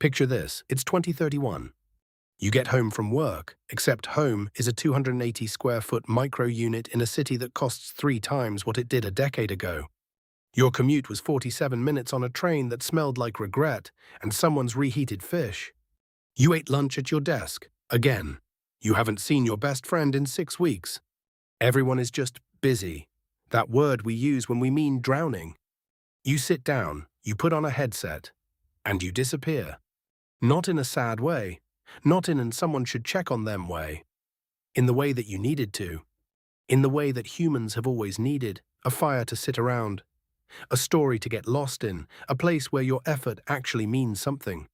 Picture this, it's 2031. You get home from work, except home is a 280 square foot micro unit in a city that costs 3 times what it did a decade ago. Your commute was 47 minutes on a train that smelled like regret and someone's reheated fish. You ate lunch at your desk, again. You haven't seen your best friend in 6 weeks. Everyone is just busy, that word we use when we mean drowning. You sit down, you put on a headset, and you disappear. Not in a sad way, not in an someone should check on them way. In the way that you needed to. In the way that humans have always needed, a fire to sit around. A story to get lost in, a place where your effort actually means something.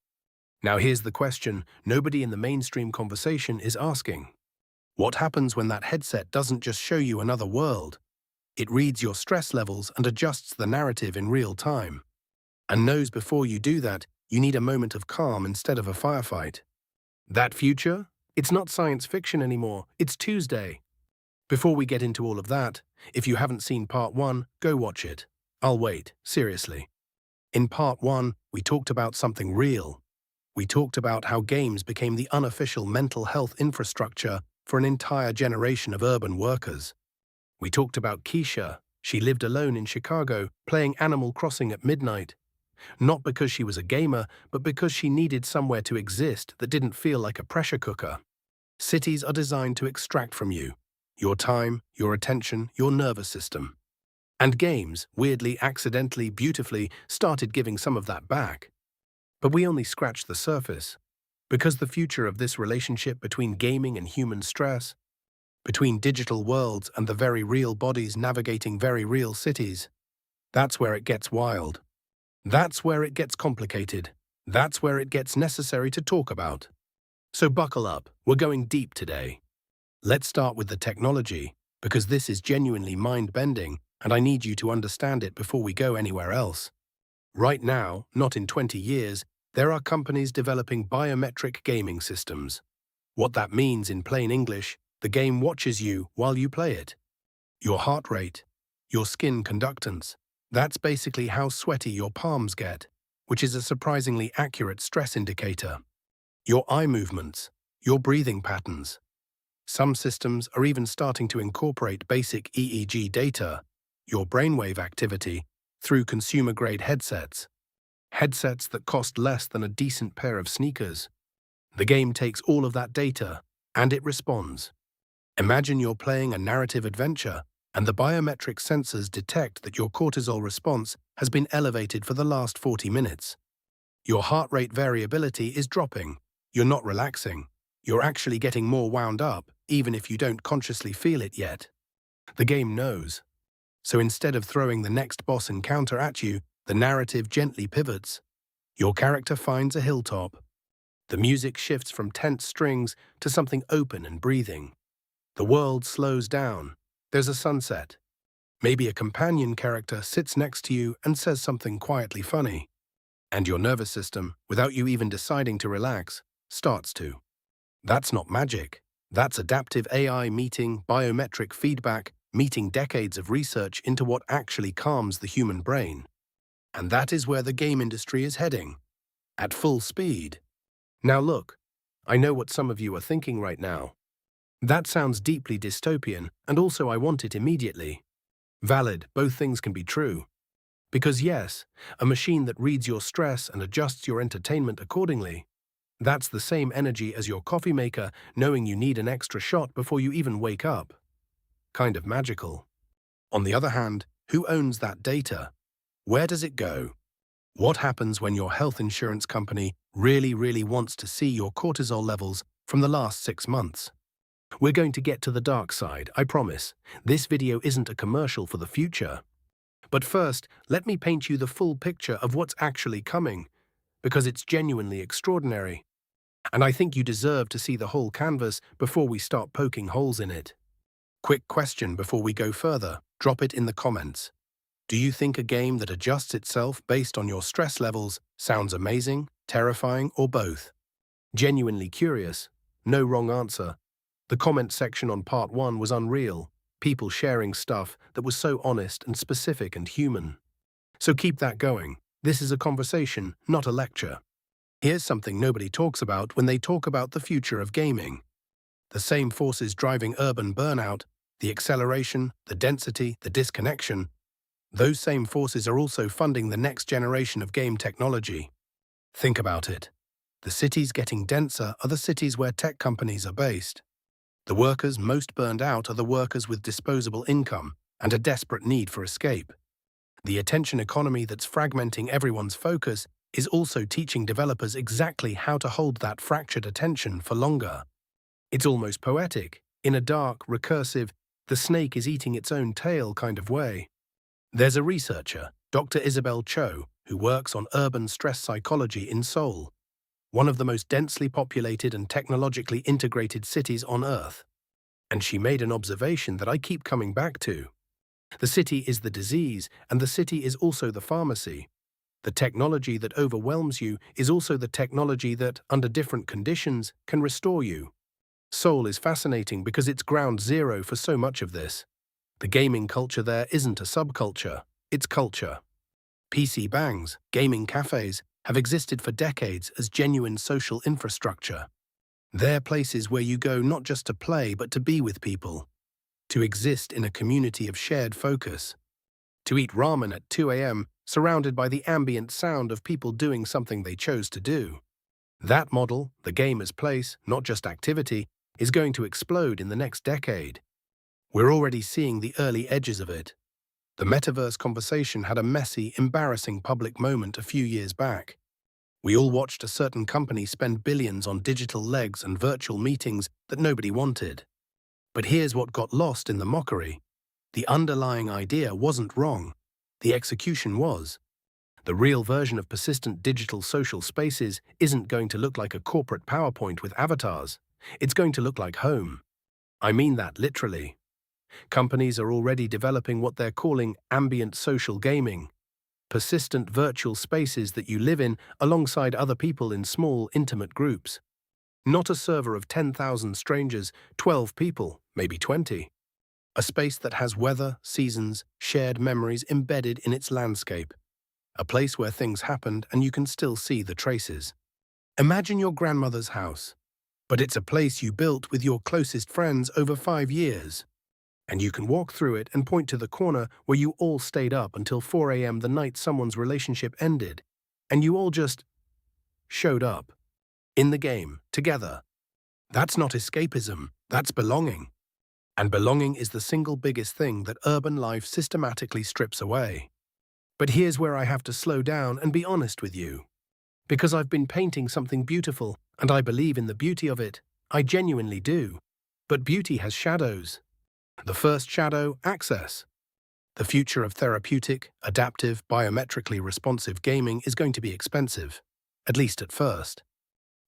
Now here's the question nobody in the mainstream conversation is asking. What happens when that headset doesn't just show you another world? It reads your stress levels and adjusts the narrative in real time. And knows before you do that, you need a moment of calm instead of a firefight. That future? It's not science fiction anymore, it's Tuesday. Before we get into all of that, if you haven't seen part 1, go watch it. I'll wait, seriously. In part 1, we talked about something real. We talked about how games became the unofficial mental health infrastructure for an entire generation of urban workers. We talked about Kesha. She lived alone in Chicago, playing Animal Crossing at midnight. Not because she was a gamer, but because she needed somewhere to exist that didn't feel like a pressure cooker. Cities are designed to extract from you your time, your attention, your nervous system. And games, weirdly, accidentally, beautifully, started giving some of that back. But we only scratched the surface. Because the future of this relationship between gaming and human stress, between digital worlds and the very real bodies navigating very real cities, that's where it gets wild. That's where it gets complicated. That's where it gets necessary to talk about. So buckle up, we're going deep today. Let's start with the technology, because this is genuinely mind-bending, and I need you to understand it before we go anywhere else. Right now, not in 20 years, there are companies developing biometric gaming systems. What that means in plain English, the game watches you while you play it. Your heart rate, your skin conductance, that's basically how sweaty your palms get, which is a surprisingly accurate stress indicator. Your eye movements, your breathing patterns. Some systems are even starting to incorporate basic EEG data, your brainwave activity, through consumer-grade headsets. Headsets that cost less than a decent pair of sneakers. The game takes all of that data, and it responds. Imagine you're playing a narrative adventure, and the biometric sensors detect that your cortisol response has been elevated for the last 40 minutes. Your heart rate variability is dropping. You're not relaxing. You're actually getting more wound up, even if you don't consciously feel it yet. The game knows. So instead of throwing the next boss encounter at you, the narrative gently pivots. Your character finds a hilltop. The music shifts from tense strings to something open and breathing. The world slows down. There's a sunset. Maybe a companion character sits next to you and says something quietly funny. And your nervous system, without you even deciding to relax, starts to. That's not magic. That's adaptive AI meeting biometric feedback, meeting decades of research into what actually calms the human brain. And that is where the game industry is heading. At full speed. Now look, I know what some of you are thinking right now. That sounds deeply dystopian, and also I want it immediately. Valid, both things can be true. Because yes, a machine that reads your stress and adjusts your entertainment accordingly. That's the same energy as your coffee maker knowing you need an extra shot before you even wake up. Kind of magical. On the other hand, who owns that data? Where does it go? What happens when your health insurance company really wants to see your cortisol levels from the last 6 months? We're going to get to the dark side, I promise. This video isn't a commercial for the future. But first, let me paint you the full picture of what's actually coming, because it's genuinely extraordinary. And I think you deserve to see the whole canvas before we start poking holes in it. Quick question before we go further, drop it in the comments. Do you think a game that adjusts itself based on your stress levels sounds amazing, terrifying, or both? Genuinely curious? No wrong answer. The comment section on part 1 was unreal, people sharing stuff that was so honest and specific and human. So keep that going. This is a conversation, not a lecture. Here's something nobody talks about when they talk about the future of gaming. The same forces driving urban burnout, the acceleration, the density, the disconnection, those same forces are also funding the next generation of game technology. Think about it. The cities getting denser are the cities where tech companies are based. The workers most burned out are the workers with disposable income and a desperate need for escape. The attention economy that's fragmenting everyone's focus is also teaching developers exactly how to hold that fractured attention for longer. It's almost poetic, in a dark, recursive, the snake is eating its own tail kind of way. There's a researcher, Dr. Isabel Cho, who works on urban stress psychology in Seoul, one of the most densely populated and technologically integrated cities on Earth. And she made an observation that I keep coming back to. The city is the disease, and the city is also the pharmacy. The technology that overwhelms you is also the technology that, under different conditions, can restore you. Seoul is fascinating because it's ground zero for so much of this. The gaming culture there isn't a subculture, it's culture. PC bangs, gaming cafes, have existed for decades as genuine social infrastructure. They're places where you go not just to play but to be with people, to exist in a community of shared focus, to eat ramen at 2 a.m. surrounded by the ambient sound of people doing something they chose to do. That model, the gamer's place, not just activity, is going to explode in the next decade. We're already seeing the early edges of it. The metaverse conversation had a messy, embarrassing public moment a few years back. We all watched a certain company spend billions on digital legs and virtual meetings that nobody wanted. But here's what got lost in the mockery. The underlying idea wasn't wrong. The execution was. The real version of persistent digital social spaces isn't going to look like a corporate PowerPoint with avatars. It's going to look like home. I mean that literally. Companies are already developing what they're calling ambient social gaming. Persistent virtual spaces that you live in alongside other people in small, intimate groups. Not a server of 10,000 strangers, 12 people, maybe 20. A space that has weather, seasons, shared memories embedded in its landscape. A place where things happened and you can still see the traces. Imagine your grandmother's house, but it's a place you built with your closest friends over 5 years. And you can walk through it and point to the corner where you all stayed up until 4 a.m. the night someone's relationship ended, and you all just showed up. In the game, together. That's not escapism, that's belonging. And belonging is the single biggest thing that urban life systematically strips away. But here's where I have to slow down and be honest with you. Because I've been painting something beautiful, and I believe in the beauty of it, I genuinely do. But beauty has shadows. The first shadow, access. The future of therapeutic, adaptive, biometrically responsive gaming is going to be expensive, at least at first.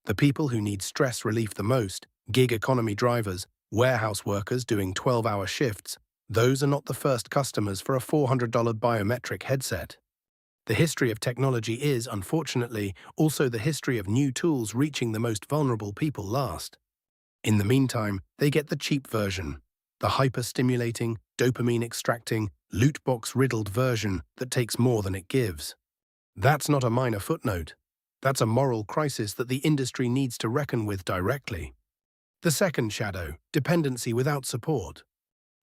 The people who need stress relief the most, gig economy drivers, warehouse workers doing 12-hour shifts, those are not the first customers for a $400 biometric headset. The history of technology is, unfortunately, also the history of new tools reaching the most vulnerable people last. In the meantime, they get the cheap version, the hyper-stimulating, dopamine-extracting, loot box-riddled version that takes more than it gives. That's not a minor footnote. That's a moral crisis that the industry needs to reckon with directly. The second shadow, dependency without support.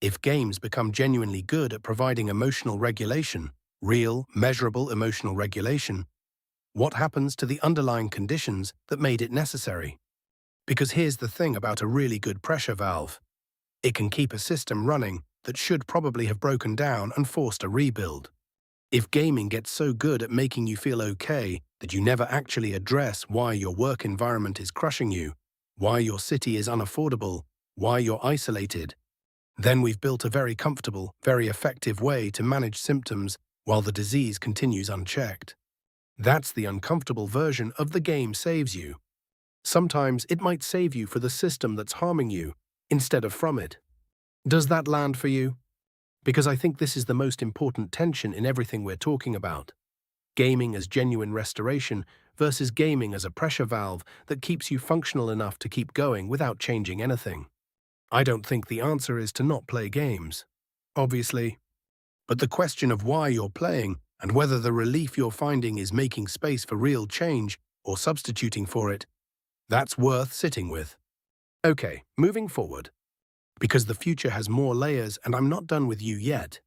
If games become genuinely good at providing emotional regulation, real, measurable emotional regulation, what happens to the underlying conditions that made it necessary? Because here's the thing about a really good pressure valve. It can keep a system running that should probably have broken down and forced a rebuild. If gaming gets so good at making you feel okay that you never actually address why your work environment is crushing you, why your city is unaffordable, why you're isolated, then we've built a very comfortable, very effective way to manage symptoms while the disease continues unchecked. That's the uncomfortable version of the game saves you. Sometimes it might save you for the system that's harming you, instead of from it. Does that land for you? Because I think this is the most important tension in everything we're talking about. Gaming as genuine restoration versus gaming as a pressure valve that keeps you functional enough to keep going without changing anything. I don't think the answer is to not play games, obviously. But the question of why you're playing and whether the relief you're finding is making space for real change or substituting for it, that's worth sitting with. Okay, moving forward. Because the future has more layers and I'm not done with you yet.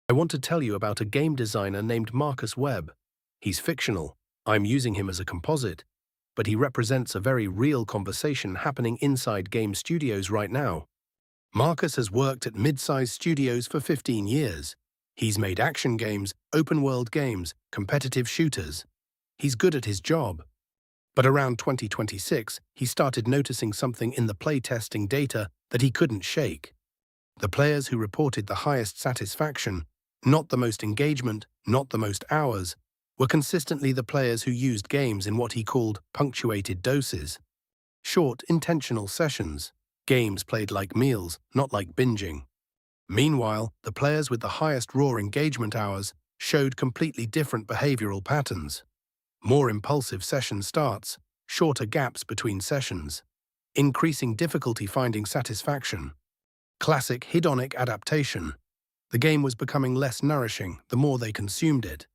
I want to tell you about a game designer named Marcus Webb. He's fictional. I'm using him as a composite, but he represents a very real conversation happening inside game studios right now. Marcus has worked at mid-sized studios for 15 years. He's made action games, open-world games, competitive shooters. He's good at his job. But around 2026, he started noticing something in the playtesting data that he couldn't shake. The players who reported the highest satisfaction, not the most engagement, not the most hours, were consistently the players who used games in what he called punctuated doses. Short, intentional sessions. Games played like meals, not like binging. Meanwhile, the players with the highest raw engagement hours showed completely different behavioral patterns. More impulsive session starts, shorter gaps between sessions, increasing difficulty finding satisfaction. Classic hedonic adaptation. The game was becoming less nourishing the more they consumed it.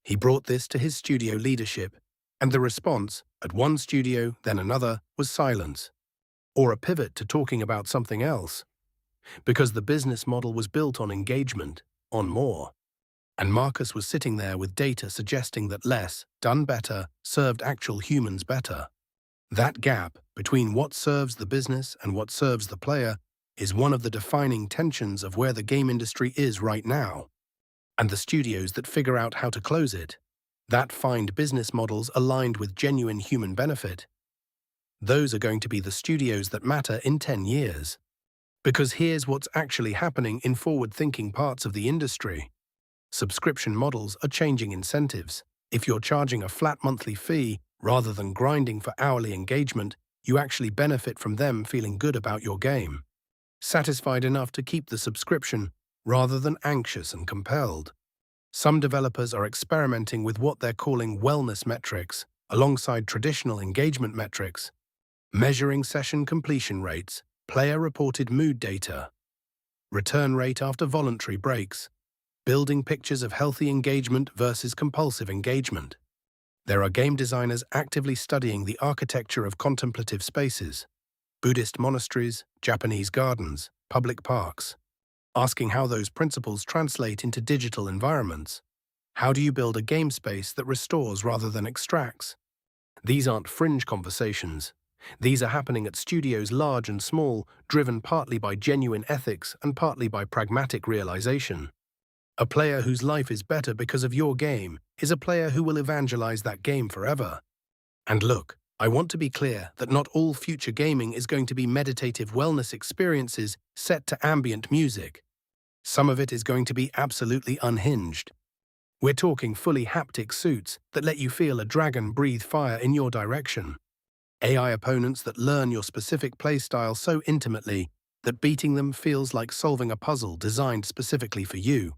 He brought this to his studio leadership, and the response, at one studio, then another, was silence. Or a pivot to talking about something else. Because the business model was built on engagement, on more. And Marcus was sitting there with data suggesting that less, done better, served actual humans better. That gap between what serves the business and what serves the player is one of the defining tensions of where the game industry is right now. And the studios that figure out how to close it, that find business models aligned with genuine human benefit, those are going to be the studios that matter in 10 years. Because here's what's actually happening in forward-thinking parts of the industry. Subscription models are changing incentives. If you're charging a flat monthly fee rather than grinding for hourly engagement, you actually benefit from them feeling good about your game. Satisfied enough to keep the subscription rather than anxious and compelled. Some developers are experimenting with what they're calling wellness metrics alongside traditional engagement metrics, measuring session completion rates, player-reported mood data, return rate after voluntary breaks, building pictures of healthy engagement versus compulsive engagement. There are game designers actively studying the architecture of contemplative spaces, Buddhist monasteries, Japanese gardens, public parks, asking how those principles translate into digital environments. How do you build a game space that restores rather than extracts? These aren't fringe conversations. These are happening at studios large and small, driven partly by genuine ethics and partly by pragmatic realization. A player whose life is better because of your game is a player who will evangelize that game forever. And look, I want to be clear that not all future gaming is going to be meditative wellness experiences set to ambient music. Some of it is going to be absolutely unhinged. We're talking fully haptic suits that let you feel a dragon breathe fire in your direction. AI opponents that learn your specific playstyle so intimately that beating them feels like solving a puzzle designed specifically for you.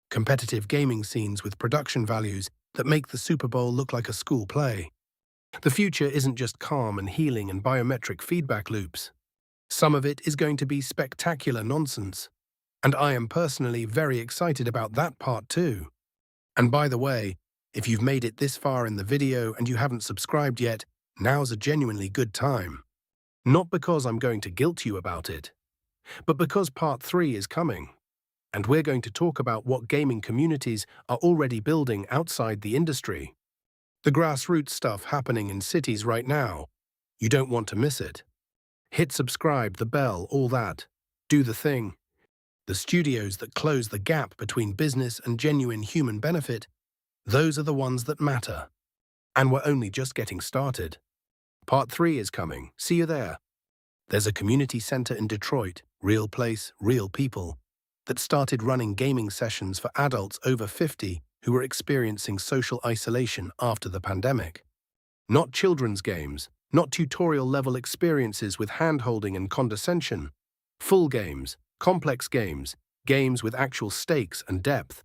Competitive gaming scenes with production values that make the Super Bowl look like a school play. The future isn't just calm and healing and biometric feedback loops. Some of it is going to be spectacular nonsense. And I am personally very excited about that part too. And by the way, if you've made it this far in the video and you haven't subscribed yet, now's a genuinely good time. Not because I'm going to guilt you about it, but because part 3 is coming. And we're going to talk about what gaming communities are already building outside the industry. The grassroots stuff happening in cities right now. You don't want to miss it. Hit subscribe, the bell, all that. Do the thing. The studios that close the gap between business and genuine human benefit, those are the ones that matter. And we're only just getting started. Part 3 is coming. See you there. There's a community center in Detroit, real place, real people, that started running gaming sessions for adults over 50 who were experiencing social isolation after the pandemic. Not children's games, not tutorial-level experiences with hand-holding and condescension. Full games, complex games, games with actual stakes and depth.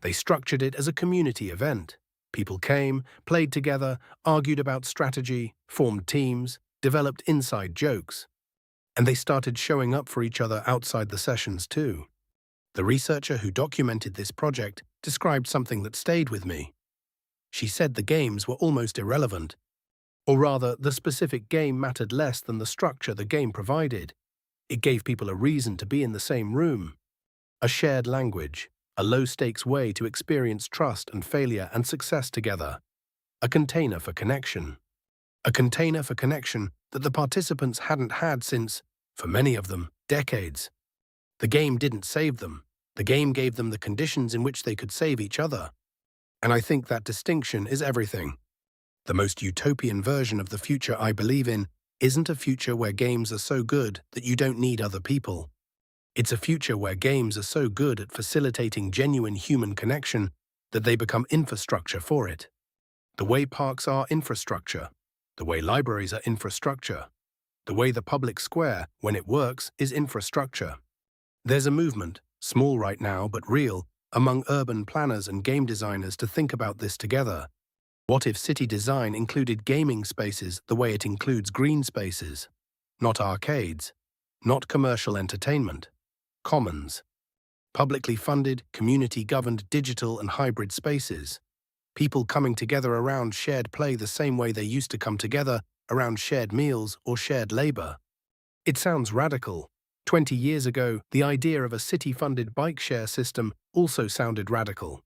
They structured it as a community event. People came, played together, argued about strategy, formed teams, developed inside jokes. And they started showing up for each other outside the sessions too. The researcher who documented this project described something that stayed with me. She said the games were almost irrelevant Or rather, the specific game mattered less than the structure the game provided. It gave people a reason to be in the same room, a shared language, a low-stakes way to experience trust and failure and success together, a container for connection. A container for connection that the participants hadn't had since, for many of them, decades. The game didn't save them. The game gave them the conditions in which they could save each other. And I think that distinction is everything. The most utopian version of the future I believe in isn't a future where games are so good that you don't need other people. It's a future where games are so good at facilitating genuine human connection that they become infrastructure for it. The way parks are infrastructure, the way libraries are infrastructure, the way the public square, when it works, is infrastructure. There's a movement, small right now but real, among urban planners and game designers to think about this together. What if city design included gaming spaces the way it includes green spaces? Not arcades, not commercial entertainment. Commons. Publicly funded, community-governed digital and hybrid spaces. People coming together around shared play the same way they used to come together around shared meals or shared labor. It sounds radical. 20 years ago, the idea of a city-funded bike share system also sounded radical.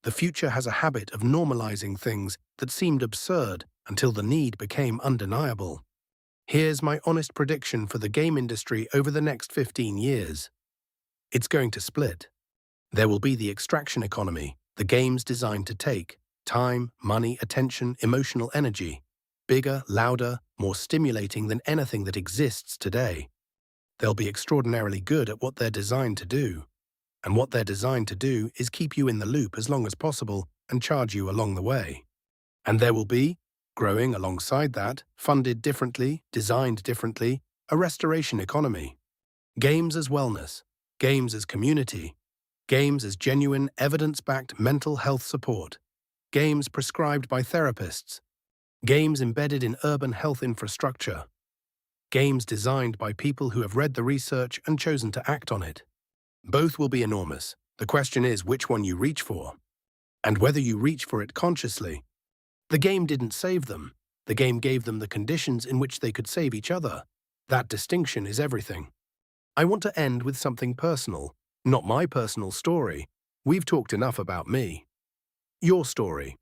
The future has a habit of normalizing things that seemed absurd until the need became undeniable. Here's my honest prediction for the game industry over the next 15 years. It's going to split. There will be the extraction economy, the games designed to take time, money, attention, emotional energy, bigger, louder, more stimulating than anything that exists today. They'll be extraordinarily good at what they're designed to do. And what they're designed to do is keep you in the loop as long as possible and charge you along the way. And there will be, growing alongside that, funded differently, designed differently, a restoration economy. Games as wellness, games as community, games as genuine, evidence-backed mental health support, games prescribed by therapists, games embedded in urban health infrastructure, games designed by people who have read the research and chosen to act on it. Both will be enormous. The question is which one you reach for, and whether you reach for it consciously. The game didn't save them. The game gave them the conditions in which they could save each other. That distinction is everything. I want to end with something personal, not my personal story. We've talked enough about me. Your story.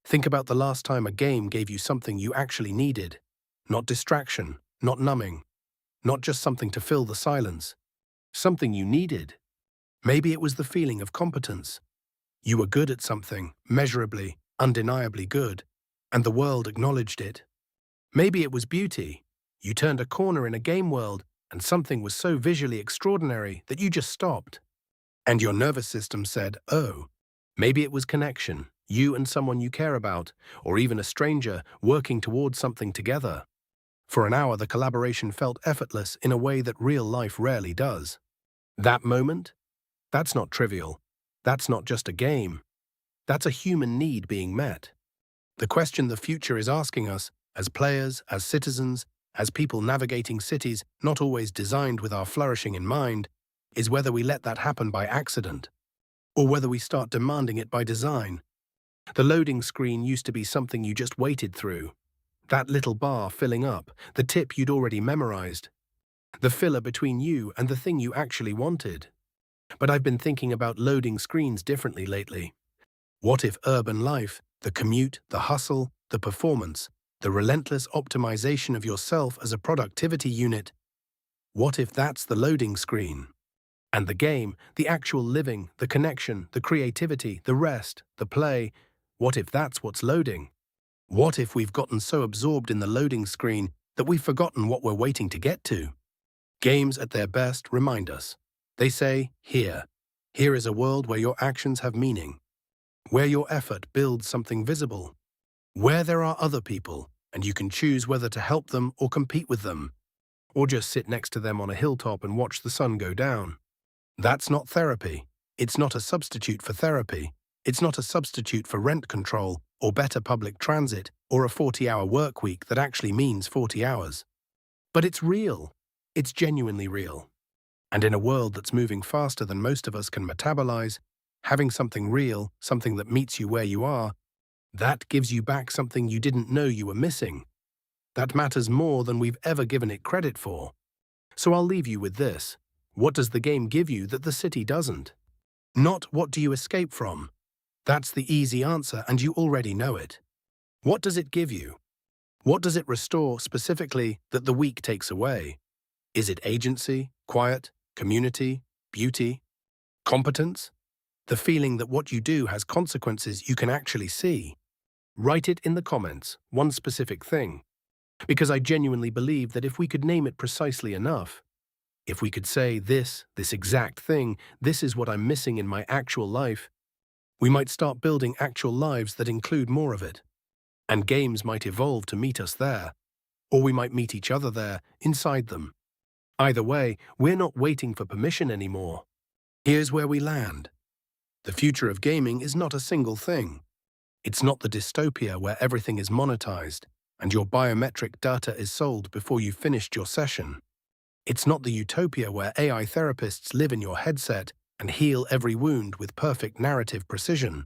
Think about the last time a game gave you something you actually needed. Not distraction, not numbing, not just something to fill the silence. Something you needed. Maybe it was the feeling of competence. You were good at something, measurably, undeniably good, and the world acknowledged it. Maybe it was beauty. You turned a corner in a game world, and something was so visually extraordinary that you just stopped. And your nervous system said, oh. Maybe it was connection, you and someone you care about, or even a stranger working towards something together. For an hour, the collaboration felt effortless in a way that real life rarely does. That moment? That's not trivial. That's not just a game. That's a human need being met. The question the future is asking us, as players, as citizens, as people navigating cities not always designed with our flourishing in mind, is whether we let that happen by accident, or whether we start demanding it by design. The loading screen used to be something you just waited through. That little bar filling up, the tip you'd already memorized. The filler between you and the thing you actually wanted. But I've been thinking about loading screens differently lately. What if urban life, the commute, the hustle, the performance, the relentless optimization of yourself as a productivity unit, what if that's the loading screen? And the game, the actual living, the connection, the creativity, the rest, the play, what if that's what's loading? What if we've gotten so absorbed in the loading screen that we've forgotten what we're waiting to get to? Games at their best remind us. They say, here is a world where your actions have meaning, where your effort builds something visible, where there are other people, and you can choose whether to help them or compete with them, or just sit next to them on a hilltop and watch the sun go down. That's not therapy. It's not a substitute for therapy. It's not a substitute for rent control or better public transit or a 40-hour work week that actually means 40 hours. But it's real. It's genuinely real. And in a world that's moving faster than most of us can metabolize, having something real, something that meets you where you are, that gives you back something you didn't know you were missing. That matters more than we've ever given it credit for. So I'll leave you with this. What does the game give you that the city doesn't? Not what do you escape from? That's the easy answer, and you already know it. What does it give you? What does it restore specifically that the weak takes away? Is it agency, quiet, community, beauty, competence? The feeling that what you do has consequences you can actually see? Write it in the comments, one specific thing. Because I genuinely believe that if we could name it precisely enough, if we could say this exact thing, this is what I'm missing in my actual life, we might start building actual lives that include more of it. And games might evolve to meet us there, or we might meet each other there, inside them. Either way, we're not waiting for permission anymore. Here's where we land. The future of gaming is not a single thing. It's not the dystopia where everything is monetized and your biometric data is sold before you've finished your session. It's not the utopia where AI therapists live in your headset and heal every wound with perfect narrative precision.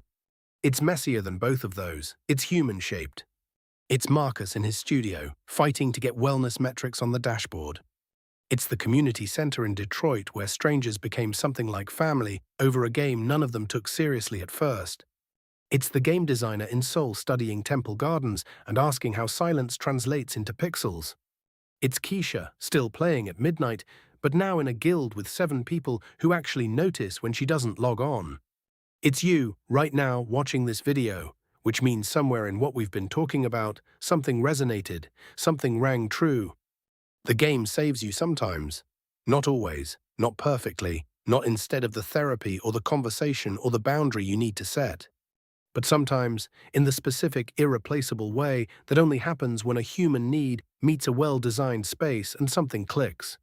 It's messier than both of those. It's human-shaped. It's Marcus in his studio, fighting to get wellness metrics on the dashboard. It's the community center in Detroit where strangers became something like family over a game none of them took seriously at first. It's the game designer in Seoul studying Temple Gardens and asking how silence translates into pixels. It's Kesha, still playing at midnight, but now in a guild with 7 people who actually notice when she doesn't log on. It's you, right now, watching this video, which means somewhere in what we've been talking about, something resonated, something rang true. The game saves you sometimes. Not always, not perfectly, not instead of the therapy or the conversation or the boundary you need to set. But sometimes, in the specific, irreplaceable way that only happens when a human need meets a well-designed space and something clicks.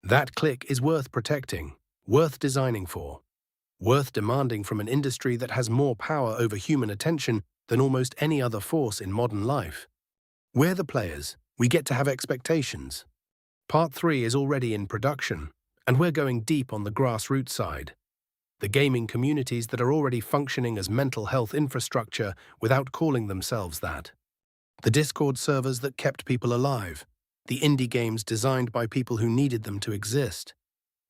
That click is worth protecting, worth designing for, worth demanding from an industry that has more power over human attention than almost any other force in modern life. We're the players. We get to have expectations. Part 3 is already in production, and we're going deep on the grassroots side. The gaming communities that are already functioning as mental health infrastructure without calling themselves that. The Discord servers that kept people alive. The indie games designed by people who needed them to exist.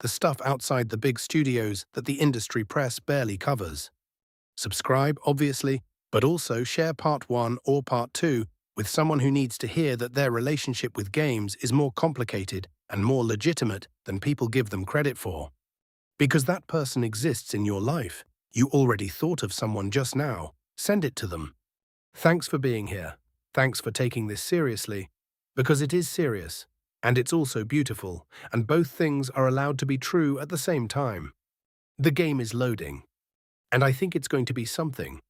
The stuff outside the big studios that the industry press barely covers. Subscribe, obviously, but also share Part 1 or Part 2 with someone who needs to hear that their relationship with games is more complicated and more legitimate than people give them credit for. Because that person exists in your life. You already thought of someone just now. Send it to them. Thanks for being here. Thanks for taking this seriously. Because it is serious, and it's also beautiful, and both things are allowed to be true at the same time. The game is loading. And I think it's going to be something.